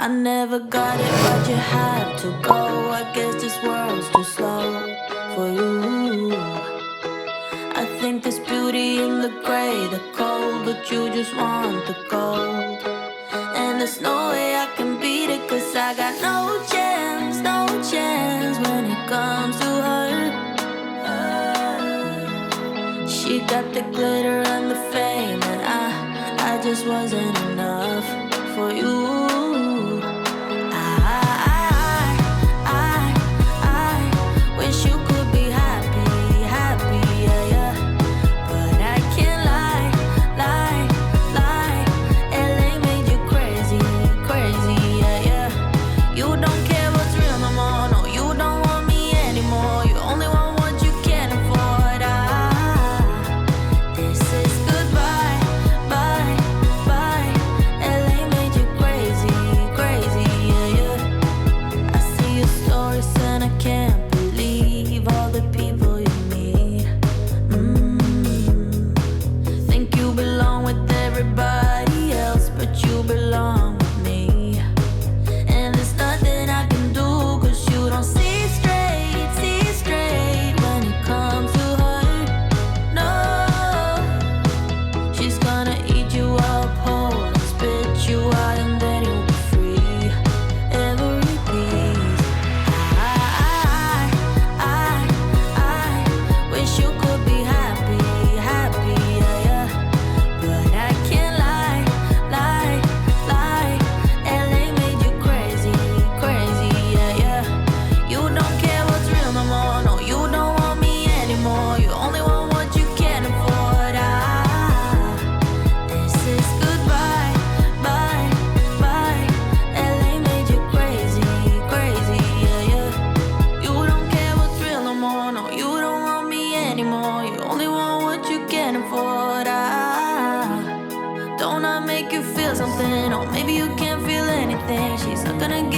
I never got it, but you had to go. I guess this world's too slow for you. I think there's beauty in the gray, the cold, but you just want the gold. And there's no way I can beat it, 'cause I got no chance, no chance when it comes to her. She got the glitter and the fame, and I just wasn't enough for you. I wish you could be happy, happy, yeah, yeah. But I can't lie, lie, lie. LA made you crazy, crazy, yeah, yeah. You don't care what's real no more, no, you don't want me anymore. You only want what you can afford. This is goodbye, bye, bye. LA made you crazy, crazy, yeah, yeah. I see your stories and I can't believe all the people you meet. Think you belong with everybody else, but you belong with me. And there's nothing I can do, 'cause you don't see straight when it comes to her. No, she's gonna eat you up whole and spit you out, and then you'll be free. Every piece. I wish you could be happy, happy, yeah, yeah. But I can't lie, lie, lie. LA made you crazy, crazy, yeah, yeah. You don't care what's real no more, no, you don't want me anymore. You only want what you can afford. This is goodbye, bye, bye. LA made you crazy, crazy, yeah, yeah. You don't care what's real no more, no, you don't want me anymore. You only want what you can afford. Don't I make you feel something? Or maybe you can't feel anything. She's not gonna give